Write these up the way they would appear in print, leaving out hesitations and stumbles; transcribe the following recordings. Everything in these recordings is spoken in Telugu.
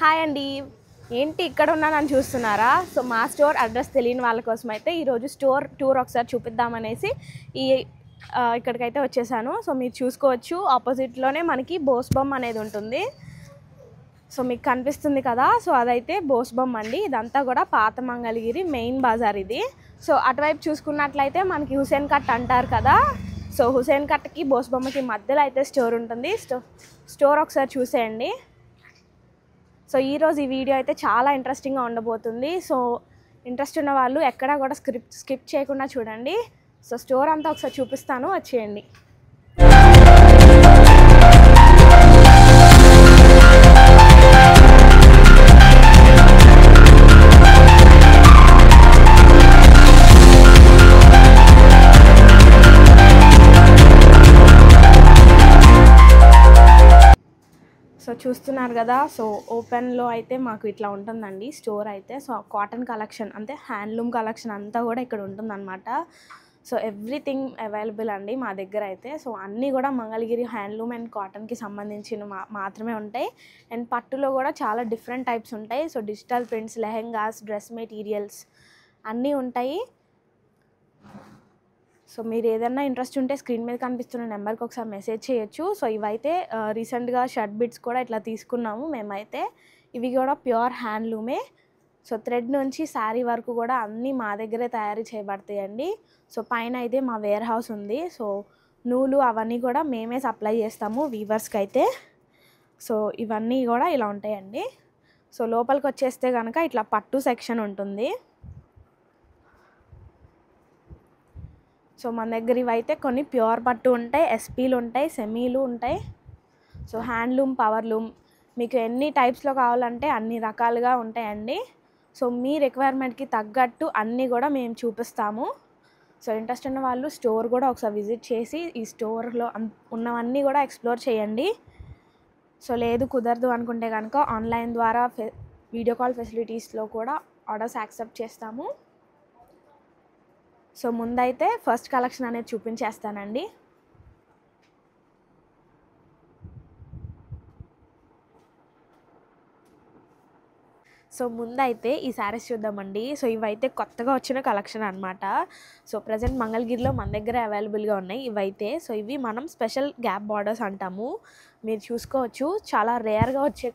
హాయ్ అండి. ఏంటి ఇక్కడ ఉన్నానని చూస్తున్నారా? సో మా స్టోర్ అడ్రస్ తెలియని వాళ్ళ కోసం అయితే ఈరోజు స్టోర్ టూర్ ఒకసారి చూపిద్దామనేసి ఈ ఇక్కడికైతే వచ్చేసాను. సో మీరు చూసుకోవచ్చు ఆపోజిట్లోనే మనకి బోస్బమ్ అనేది ఉంటుంది. సో మీకు కనిపిస్తుంది కదా, సో అదైతే బోస్బమ్ అండి. ఇదంతా కూడా పాత మంగళగిరి మెయిన్ బజార్ ఇది. సో అటువైపు చూసుకున్నట్లయితే మనకి హుసేన్ కట్ అంటారు కదా, సో హుసేన్ కట్కి బోస్బొమ్మకి మధ్యలో అయితే స్టోర్ ఉంటుంది. స్టోర్ ఒకసారి చూసేయండి. సో ఈరోజు ఈ వీడియో అయితే చాలా ఇంట్రెస్టింగ్గా ఉండబోతుంది. సో ఇంట్రెస్ట్ ఉన్న వాళ్ళు ఎక్కడా కూడా స్కిప్ చేయకుండా చూడండి. సో స్టోర్ అంతా ఒకసారి చూపిస్తాను, వచ్చేయండి. సో చూస్తున్నారు కదా, సో ఓపెన్లో అయితే మాకు ఇట్లా ఉంటుందండి స్టోర్ అయితే. సో కాటన్ కలెక్షన్ అంటే హ్యాండ్లూమ్ కలెక్షన్ అంతా కూడా ఇక్కడ ఉంటుందన్నమాట. సో ఎవ్రీథింగ్ అవైలబుల్ అండి మా దగ్గర అయితే. సో అన్నీ కూడా మంగళగిరి హ్యాండ్లూమ్ అండ్ కాటన్కి సంబంధించిన మాత్రమే ఉంటాయి. అండ్ పట్టులో కూడా చాలా డిఫరెంట్ టైప్స్ ఉంటాయి. So digital prints, lehengas, dress materials అన్నీ ఉంటాయి. సో మీరు ఏదైనా ఇంట్రెస్ట్ ఉంటే స్క్రీన్ మీద కనిపిస్తున్న నెంబర్కి ఒకసారి మెసేజ్ చేయొచ్చు. సో ఇవైతే రీసెంట్గా షర్ట్ బిట్స్ కూడా ఇట్లా తీసుకున్నాము మేమైతే. ఇవి కూడా ప్యూర్ హ్యాండ్లూమే. సో థ్రెడ్ నుంచి శారీ వరకు కూడా అన్నీ మా దగ్గరే తయారు చేయబడతాయండి. సో పైన అయితే మా వేర్ హౌస్ ఉంది. సో నూలు అవన్నీ కూడా మేమే సప్లై చేస్తాము వీవర్స్కి అయితే. సో ఇవన్నీ కూడా ఇలా ఉంటాయండి. సో లోపలికి వచ్చేస్తే కనుక ఇట్లా పట్టు సెక్షన్ ఉంటుంది. సో మన దగ్గర ఇవైతే కొన్ని ప్యూర్ పట్టు ఉంటాయి, ఎస్పీలు ఉంటాయి, సెమీలు ఉంటాయి. సో హ్యాండ్లూమ్, పవర్లూమ్ మీకు ఎన్ని టైప్స్లో కావాలంటే అన్ని రకాలుగా ఉంటాయండి. సో మీ రిక్వైర్మెంట్కి తగ్గట్టు అన్నీ కూడా మేము చూపిస్తాము. సో ఇంట్రెస్ట్ ఉన్న వాళ్ళు స్టోర్ కూడా ఒకసారి విజిట్ చేసి ఈ స్టోర్లో ఉన్నవన్నీ కూడా ఎక్స్ప్లోర్ చేయండి. సో లేదు కుదరదు అనుకుంటే కనుక ఆన్లైన్ ద్వారా వీడియో కాల్ ఫెసిలిటీస్లో కూడా ఆర్డర్స్ యాక్సెప్ట్ చేస్తాము. సో ముందైతే ఫస్ట్ కలెక్షన్ అనేది చూపించేస్తానండి. సో ముందైతే ఈ శారీస్ చూద్దామండి. సో ఇవైతే కొత్తగా వచ్చిన కలెక్షన్ అనమాట. సో ప్రజెంట్ మంగళగిరిలో మన దగ్గర అవైలబుల్గా ఉన్నాయి ఇవైతే. సో ఇవి మనం స్పెషల్ గ్యాప్ బార్డర్స్ అంటాము. మీరు చూసుకోవచ్చు చాలా రేర్గా వచ్చే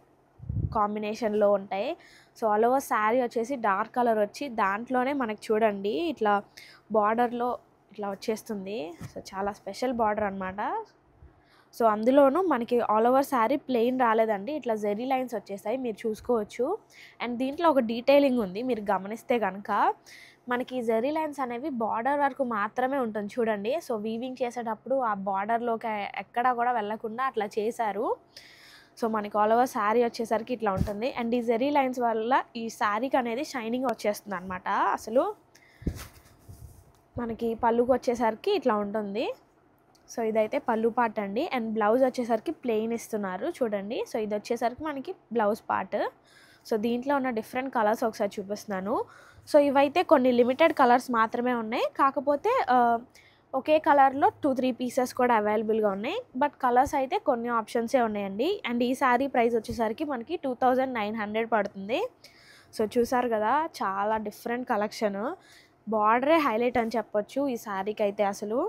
కాంబినేషన్లో ఉంటాయి. సో ఆల్ ఓవర్ శారీ వచ్చేసి డార్క్ కలర్ వచ్చి దాంట్లోనే మనకు చూడండి ఇట్లా బార్డర్లో ఇట్లా వచ్చేస్తుంది. సో చాలా స్పెషల్ బార్డర్ అనమాట. సో అందులోనూ మనకి ఆల్ ఓవర్ శారీ ప్లెయిన్ రాలేదండి, ఇట్లా జెరీ లైన్స్ వచ్చేసాయి, మీరు చూసుకోవచ్చు. అండ్ దీంట్లో ఒక డీటెయిలింగ్ ఉంది, మీరు గమనిస్తే కనుక మనకి జెరీ లైన్స్ అనేవి బార్డర్ వరకు మాత్రమే ఉంటుంది చూడండి. సో వీవింగ్ చేసేటప్పుడు ఆ బార్డర్లోకి ఎక్కడా కూడా వెళ్ళకుండా అట్లా చేశారు. సో మనకి ఆల్ ఓవర్ శారీ వచ్చేసరికి ఇట్లా ఉంటుంది. అండ్ ఈ జెరీ లైన్స్ వల్ల ఈ శారీకి అనేది షైనింగ్ వచ్చేస్తుంది అనమాట. అసలు మనకి పళ్ళుకి వచ్చేసరికి ఇట్లా ఉంటుంది. సో ఇదైతే పళ్ళు పార్ట్ అండి. అండ్ బ్లౌజ్ వచ్చేసరికి ప్లెయిన్ ఇస్తున్నారు చూడండి. సో ఇది వచ్చేసరికి మనకి బ్లౌజ్ పార్ట్. సో దీంట్లో ఉన్న డిఫరెంట్ కలర్స్ ఒకసారి చూపిస్తున్నాను. సో ఇవైతే కొన్ని లిమిటెడ్ కలర్స్ మాత్రమే ఉన్నాయి, కాకపోతే ఒకే కలర్లో 2-3 పీసెస్ కూడా అవైలబుల్గా ఉన్నాయి. బట్ కలర్స్ అయితే కొన్ని ఆప్షన్సే ఉన్నాయండి. అండ్ ఈ శారీ ప్రైస్ వచ్చేసరికి మనకి 2900 పడుతుంది. సో చూసారు కదా, చాలా డిఫరెంట్ కలెక్షన్. బార్డరే హైలైట్ అని చెప్పొచ్చు ఈ శారీకి అయితే అసలు.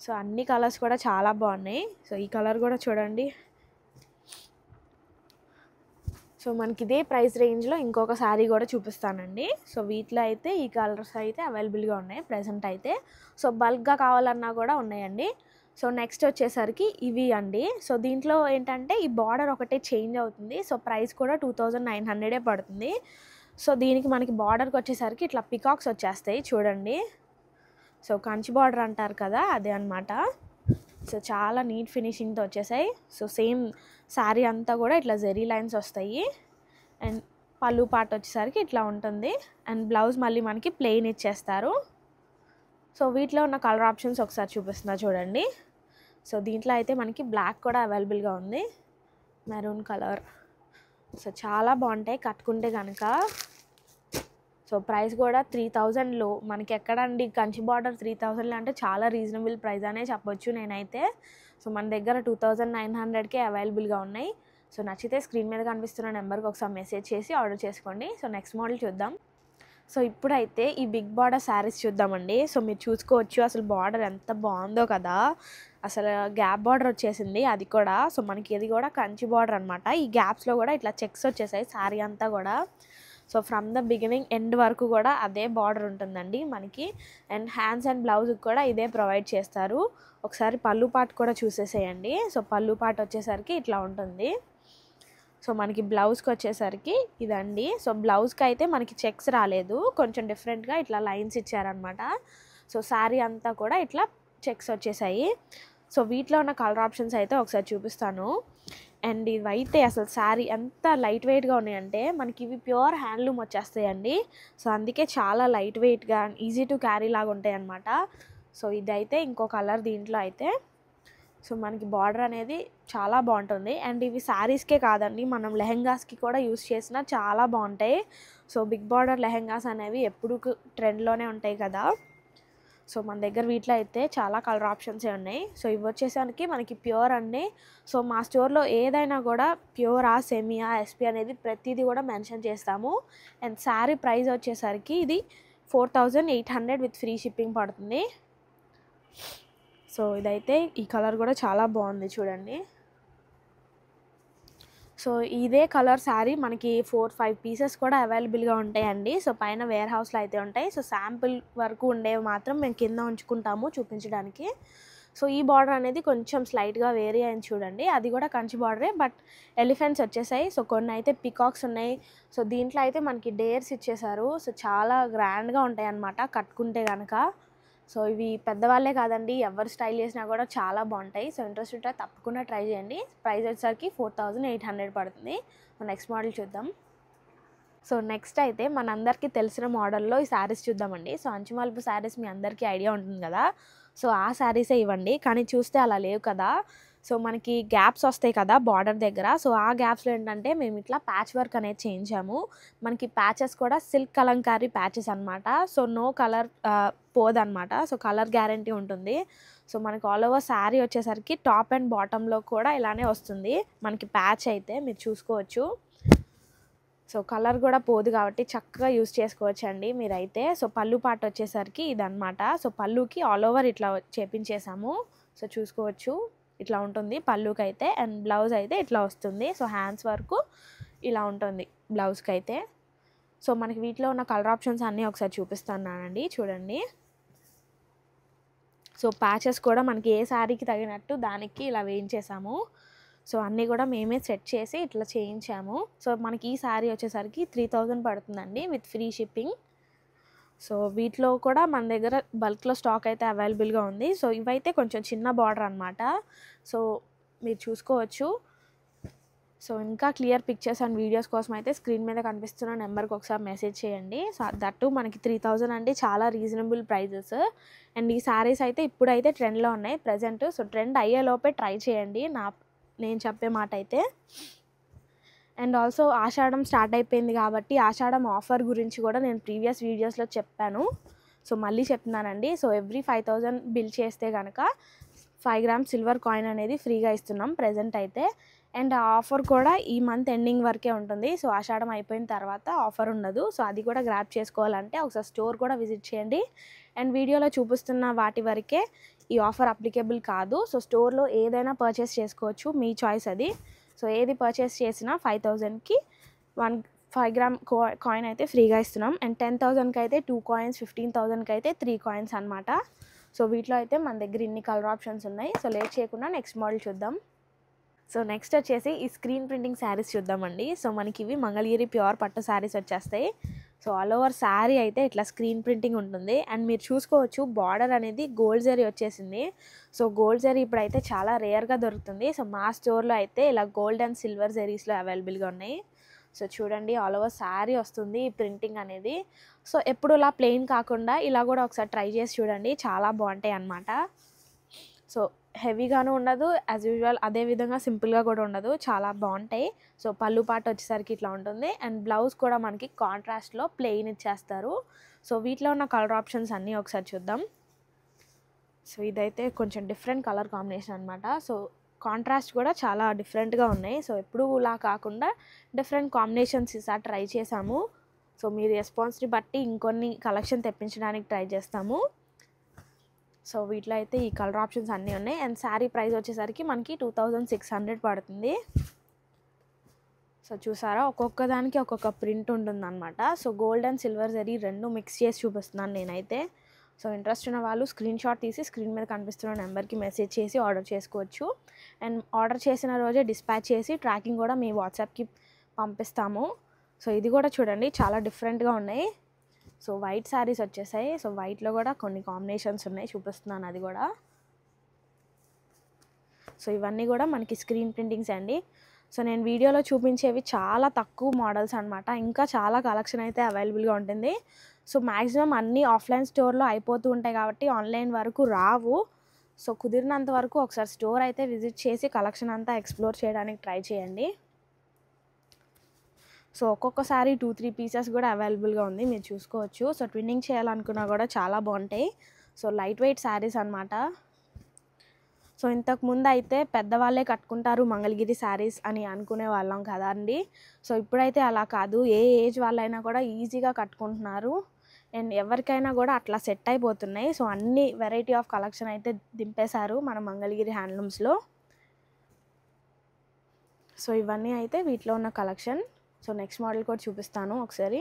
సో అన్ని కలర్స్ కూడా చాలా బాగున్నాయి. సో ఈ కలర్ కూడా చూడండి. సో మనకి ఇదే ప్రైస్ రేంజ్లో ఇంకొక శారీ కూడా చూపిస్తానండి. సో వీటిలో అయితే ఈ కలర్స్ అయితే అవైలబుల్గా ఉన్నాయి ప్రజెంట్ అయితే. సో బల్క్గా కావాలన్నా కూడా ఉన్నాయండి. సో నెక్స్ట్ వచ్చేసరికి ఇవి అండి. సో దీంట్లో ఏంటంటే ఈ బార్డర్ ఒకటే చేంజ్ అవుతుంది. సో ప్రైస్ కూడా 2900 పడుతుంది. సో దీనికి మనకి బార్డర్కి వచ్చేసరికి ఇట్లా పికాక్స్ వచ్చేస్తాయి చూడండి. సో కంచి బార్డర్ అంటారు కదా, అదే అనమాట. సో చాలా నీట్ ఫినిషింగ్తో వచ్చేసాయి. సో సేమ్ శారీ అంతా కూడా ఇట్లా జెరీ లైన్స్ వస్తాయి. అండ్ పళ్ళు పార్ట్ వచ్చేసరికి ఇట్లా ఉంటుంది. అండ్ బ్లౌజ్ మళ్ళీ మనకి ప్లెయిన్ ఇచ్చేస్తారు. సో వీటిలో ఉన్న కలర్ ఆప్షన్స్ ఒకసారి చూపిస్తున్నా చూడండి. సో దీంట్లో అయితే మనకి బ్లాక్ కూడా అవైలబుల్గా ఉంది, మెరూన్ కలర్. సో చాలా బాగుంటాయి కట్టుకుంటే కనుక. సో ప్రైస్ కూడా 3000లో మనకి ఎక్కడండి కంచి బార్డర్ 3000లో అంటే చాలా రీజనబుల్ ప్రైస్ అనే చెప్పొచ్చు నేనైతే. సో మన దగ్గర 2900కే అవైలబుల్గా ఉన్నాయి. సో నచ్చితే స్క్రీన్ మీద కనిపిస్తున్న నెంబర్కి ఒకసారి మెసేజ్ చేసి ఆర్డర్ చేసుకోండి. సో నెక్స్ట్ మోడల్ చూద్దాం. సో ఇప్పుడైతే ఈ బిగ్ బార్డర్ శారీస్ చూద్దామండి. సో మీరు చూసుకోవచ్చు అసలు బార్డర్ ఎంత బాగుందో కదా, అసలు గ్యాప్ బార్డర్ వచ్చేసింది అది కూడా. సో మనకి ఇది కూడా కంచి బార్డర్ అనమాట. ఈ గ్యాప్స్లో కూడా ఇట్లా చెక్స్ వచ్చేసాయి శారీ అంతా కూడా. So from the beginning end వరకు కూడా అదే బార్డర్ ఉంటుందండి మనకి. అండ్ హ్యాండ్స్ అండ్ బ్లౌజ్కి కూడా ఇదే ప్రొవైడ్ చేస్తారు. ఒకసారి పళ్ళు పార్ట్ కూడా చూసేసేయండి. సో పళ్ళు పార్ట్ వచ్చేసరికి ఇట్లా ఉంటుంది. సో మనకి బ్లౌజ్కి వచ్చేసరికి ఇదండి. సో బ్లౌజ్కి అయితే మనకి చెక్స్ రాలేదు, కొంచెం డిఫరెంట్గా ఇట్లా లైన్స్ ఇచ్చారనమాట. సో శారీ అంతా కూడా ఇట్లా చెక్స్ వచ్చేసాయి. సో వీటిలో ఉన్న కలర్ ఆప్షన్స్ అయితే ఒకసారి చూపిస్తాను. అండ్ ఇవైతే అసలు శారీ ఎంత లైట్ వెయిట్గా ఉన్నాయంటే మనకి ఇవి ప్యూర్ హ్యాండ్లూమ్ వచ్చేస్తాయండి. సో అందుకే చాలా లైట్ వెయిట్గా ఈజీ టు క్యారీ లాగా ఉంటాయి అన్నమాట. సో ఇదైతే ఇంకో కలర్ దీంట్లో అయితే. సో మనకి బార్డర్ అనేది చాలా బాగుంటుంది. అండ్ ఇవి శారీస్కే కాదండి, మనం లెహెంగాస్కి కూడా యూస్ చేసినా చాలా బాగుంటాయి. సో బిగ్ బార్డర్ లెహెంగాస్ అనేవి ఎప్పుడు ట్రెండ్లోనే ఉంటాయి కదా. సో మన దగ్గర వీటిలో అయితే చాలా కలర్ ఆప్షన్సే ఉన్నాయి. సో ఇవి వచ్చేసరికి మనకి ప్యూర్ అండి. సో మా స్టోర్లో ఏదైనా కూడా ప్యూరా సెమియా ఎస్పీ అనేది ప్రతిదీ కూడా మెన్షన్ చేస్తాము. అండ్ శారీ ప్రైస్ వచ్చేసరికి ఇది 4800 విత్ ఫ్రీ షిప్పింగ్ పడుతుంది. సో ఇదైతే ఈ కలర్ కూడా చాలా బాగుంది చూడండి. సో ఇదే కలర్ శారీ మనకి 4-5 పీసెస్ కూడా అవైలబుల్గా ఉంటాయండి. సో పైన వేర్ హౌస్లో అయితే ఉంటాయి. సో శాంపుల్ వరకు ఉండేవి మాత్రం మేము కింద ఉంచుకుంటాము చూపించడానికి. సో ఈ బార్డర్ అనేది కొంచెం స్లైట్గా వేరీ అయింది చూడండి. అది కూడా కంచి బార్డరే, బట్ ఎలిఫెంట్స్ వచ్చేసాయి. సో కొన్ని అయితే పికాక్స్ ఉన్నాయి. సో దీంట్లో అయితే మనకి డేర్స్ ఇచ్చేసారు. సో చాలా గ్రాండ్గా ఉంటాయి అన్నమాట కట్టుకుంటే కనుక. సో ఇవి పెద్దవాళ్ళే కాదండి, ఎవరు స్టైల్ చేసినా కూడా చాలా బాగుంటాయి. సో ఇంట్రెస్ట్ ఉంటే తప్పకుండా ట్రై చేయండి. ప్రైస్ వచ్చేసరికి 4800 పడుతుంది. నెక్స్ట్ మోడల్ చూద్దాం. సో నెక్స్ట్ అయితే మనందరికీ తెలిసిన మోడల్లో ఈ శారీస్ చూద్దామండి. సో అంచుమలుపు శారీస్ మీ అందరికీ ఐడియా ఉంటుంది కదా. సో ఆ శారీసే ఇవ్వండి, కానీ చూస్తే అలా లేవు కదా. సో మనకి గ్యాప్స్ వస్తాయి కదా బార్డర్ దగ్గర. సో ఆ గ్యాప్స్లో ఏంటంటే మేము ఇట్లా ప్యాచ్ వర్క్ అనేది చేయించాము. మనకి ప్యాచెస్ కూడా సిల్క్ కలంకారీ ప్యాచెస్ అనమాట. సో నో కలర్ పోదనమాట. సో కలర్ గ్యారంటీ ఉంటుంది. సో మనకి ఆల్ ఓవర్ శారీ వచ్చేసరికి టాప్ అండ్ బాటంలో కూడా ఇలానే వస్తుంది మనకి ప్యాచ్ అయితే మీరు చూసుకోవచ్చు. సో కలర్ కూడా పోదు కాబట్టి చక్కగా యూస్ చేసుకోవచ్చు అండి మీరైతే. సో పళ్ళు పార్ట్ వచ్చేసరికి ఇదనమాట. సో పళ్ళుకి ఆల్ ఓవర్ ఇట్లా చేపించేసాము. సో చూసుకోవచ్చు ఇట్లా ఉంటుంది పళ్ళుకి అయితే. అండ్ బ్లౌజ్ అయితే ఇట్లా వస్తుంది. సో హ్యాండ్స్ వరకు ఇలా ఉంటుంది బ్లౌజ్కి అయితే. సో మనకి వీటిలో ఉన్న కలర్ ఆప్షన్స్ అన్నీ ఒకసారి చూపిస్తున్నానండి చూడండి. సో ప్యాచెస్ కూడా మనకి ఏ శారీకి తగినట్టు దానికి ఇలా వేయించేసాము. సో అన్నీ కూడా మేమే సెట్ చేసి ఇట్లా చేయించాము. సో మనకి ఈ శారీ వచ్చేసరికి 3000 పడుతుందండి విత్ ఫ్రీ షిప్పింగ్. సో వీటిలో కూడా మన దగ్గర బల్క్లో స్టాక్ అయితే అవైలబుల్గా ఉంది. సో ఇవైతే కొంచెం చిన్న బార్డర్ అనమాట. సో మీరు చూసుకోవచ్చు. సో ఇంకా క్లియర్ పిక్చర్స్ అండ్ వీడియోస్ కోసం అయితే స్క్రీన్ మీద కనిపిస్తున్న నెంబర్కి ఒకసారి మెసేజ్ చేయండి. సో దట్టు మనకి 3000 అంటే చాలా రీజనబుల్ ప్రైజెస్. అండ్ ఈ శారీస్ అయితే ఇప్పుడైతే ట్రెండ్లో ఉన్నాయి ప్రజెంట్. సో ట్రెండ్ అయ్యేలోపే ట్రై చేయండి నేను చెప్పే మాట అయితే. అండ్ ఆల్సో ఆషాఢం స్టార్ట్ అయిపోయింది కాబట్టి ఆషాఢం ఆఫర్ గురించి కూడా నేను ప్రీవియస్ వీడియోస్లో చెప్పాను. సో మళ్ళీ చెప్తున్నానండి. సో ఎవ్రీ 5000 బిల్ చేస్తే కనుక 5 గ్రామ్స్ సిల్వర్ కాయిన్ అనేది ఫ్రీగా ఇస్తున్నాం ప్రజెంట్ అయితే. అండ్ ఆ ఆఫర్ కూడా ఈ మంత్ ఎండింగ్ వరకే ఉంటుంది. సో ఆషాఢం అయిపోయిన తర్వాత ఆఫర్ ఉండదు. సో అది కూడా గ్రాప్ చేసుకోవాలంటే ఒకసారి స్టోర్ కూడా విజిట్ చేయండి. అండ్ వీడియోలో చూపిస్తున్న వాటి వరకే ఈ ఆఫర్ అప్లికేబుల్ కాదు. సో స్టోర్లో ఏదైనా పర్చేస్ చేసుకోవచ్చు, మీ చాయిస్ అది. సో ఏది పర్చేస్ చేసినా 5000కి 5 గ్రామ్ కాయిన్ అయితే ఫ్రీగా ఇస్తున్నాం. అండ్ 10,000కి అయితే 2 కాయిన్స్, 15,000కి అయితే 3 కాయిన్స్ అనమాట. సో వీటిలో అయితే మన దగ్గర ఇన్ని కలర్ ఆప్షన్స్ ఉన్నాయి. సో లేట్ చేయకుండా నెక్స్ట్ మోడల్ చూద్దాం. సో నెక్స్ట్ వచ్చేసి ఈ స్క్రీన్ ప్రింటింగ్ శారీస్ చూద్దామండి. సో మనకి ఇవి మంగళగిరి ప్యూర్ పట్టు శారీస్ వచ్చేస్తాయి. సో ఆల్ ఓవర్ శారీ అయితే ఇట్లా స్క్రీన్ ప్రింటింగ్ ఉంటుంది. అండ్ మీరు చూసుకోవచ్చు బార్డర్ అనేది గోల్డ్ జరీ వచ్చేసింది. సో గోల్డ్ జరీ ఇప్పుడైతే చాలా రేర్గా దొరుకుతుంది. సో మా స్టోర్లో అయితే ఇలా గోల్డ్ అండ్ సిల్వర్ జరీస్లో అవైలబుల్గా ఉన్నాయి. సో చూడండి ఆల్ ఓవర్ శారీ వస్తుంది ఈ ప్రింటింగ్ అనేది. సో ఎప్పుడు ఇలా ప్లెయిన్ కాకుండా ఇలా కూడా ఒకసారి ట్రై చేసి చూడండి, చాలా బాగుంటాయి అన్నమాట. సో హెవీగాను ఉండదు, యాజ్ యూజువల్ అదేవిధంగా సింపుల్గా కూడా ఉండదు, చాలా బాగుంటాయి. సో పళ్ళు పాట వచ్చేసరికి ఇట్లా ఉంటుంది. అండ్ బ్లౌజ్ కూడా మనకి కాంట్రాస్ట్లో ప్లెయిన్ ఇచ్చేస్తారు. సో వీటిలో ఉన్న కలర్ ఆప్షన్స్ అన్నీ ఒకసారి చూద్దాం. సో ఇదైతే కొంచెం డిఫరెంట్ కలర్ కాంబినేషన్ అనమాట. సో కాంట్రాస్ట్ కూడా చాలా డిఫరెంట్గా ఉన్నాయి. సో ఎప్పుడులా కాకుండా డిఫరెంట్ కాంబినేషన్స్ ఈసారి ట్రై చేసాము. సో మీ రెస్పాన్స్ని బట్టి ఇంకొన్ని కలెక్షన్ తెప్పించడానికి ట్రై చేస్తాము. సో వీటిలో అయితే ఈ కలర్ ఆప్షన్స్ అన్నీ ఉన్నాయి. అండ్ శారీ ప్రైస్ వచ్చేసరికి మనకి 2600 పడుతుంది. సో చూసారా, ఒక్కొక్క దానికి ఒక్కొక్క ప్రింట్ ఉంటుందన్నమాట. So gold and silver zari రెండు మిక్స్ చేసి చూపిస్తున్నాను నేనైతే. సో ఇంట్రెస్ట్ ఉన్న వాళ్ళు స్క్రీన్ షాట్ తీసి స్క్రీన్ మీద కనిపిస్తున్న నెంబర్కి మెసేజ్ చేసి ఆర్డర్ చేసుకోవచ్చు. అండ్ ఆర్డర్ చేసిన రోజే డిస్పాచ్ చేసి ట్రాకింగ్ కూడా మీ వాట్సాప్కి పంపిస్తాము. సో ఇది కూడా చూడండి, చాలా డిఫరెంట్గా ఉన్నాయి. సో వైట్ శారీస్ వచ్చేసాయి. సో వైట్లో కూడా కొన్ని కాంబినేషన్స్ ఉన్నాయి, చూపిస్తున్నాను అది కూడా. సో ఇవన్నీ కూడా మనకి స్క్రీన్ ప్రింటింగ్స్ అండి. సో నేను వీడియోలో చూపించేవి చాలా తక్కువ మోడల్స్ అనమాట. ఇంకా చాలా కలెక్షన్ అయితే అవైలబుల్గా ఉంటుంది. సో మ్యాక్సిమం అన్నీ ఆఫ్లైన్ స్టోర్లో అయిపోతూ ఉంటాయి కాబట్టి ఆన్లైన్ వరకు రావు. సో కుదిరినంత వరకు ఒకసారి స్టోర్ అయితే విజిట్ చేసి కలెక్షన్ అంతా ఎక్స్ప్లోర్ చేయడానికి ట్రై చేయండి. సో ఒక్కొక్కసారి 2-3 పీసెస్ కూడా అవైలబుల్గా ఉంది, మీరు చూసుకోవచ్చు. సో ట్విన్నింగ్ చేయాలనుకున్నా కూడా చాలా బాగుంటాయి. సో లైట్ వెయిట్ శారీస్ అనమాట. సో ఇంతకుముందు అయితే పెద్దవాళ్ళే కట్టుకుంటారు మంగళగిరి శారీస్ అని అనుకునే వాళ్ళం కదా అండి. సో ఇప్పుడైతే అలా కాదు, ఏ ఏజ్ వాళ్ళైనా కూడా ఈజీగా కట్టుకుంటున్నారు. అండ్ ఎవరికైనా కూడా అట్లా సెట్ అయిపోతున్నాయి. సో అన్ని వెరైటీ ఆఫ్ కలెక్షన్ అయితే దింపేశారు మన మంగళగిరి హ్యాండ్లూమ్స్లో. సో ఇవన్నీ అయితే వీటిలో ఉన్న కలెక్షన్. సో నెక్స్ట్ మోడల్ కూడా చూపిస్తాను ఒకసారి.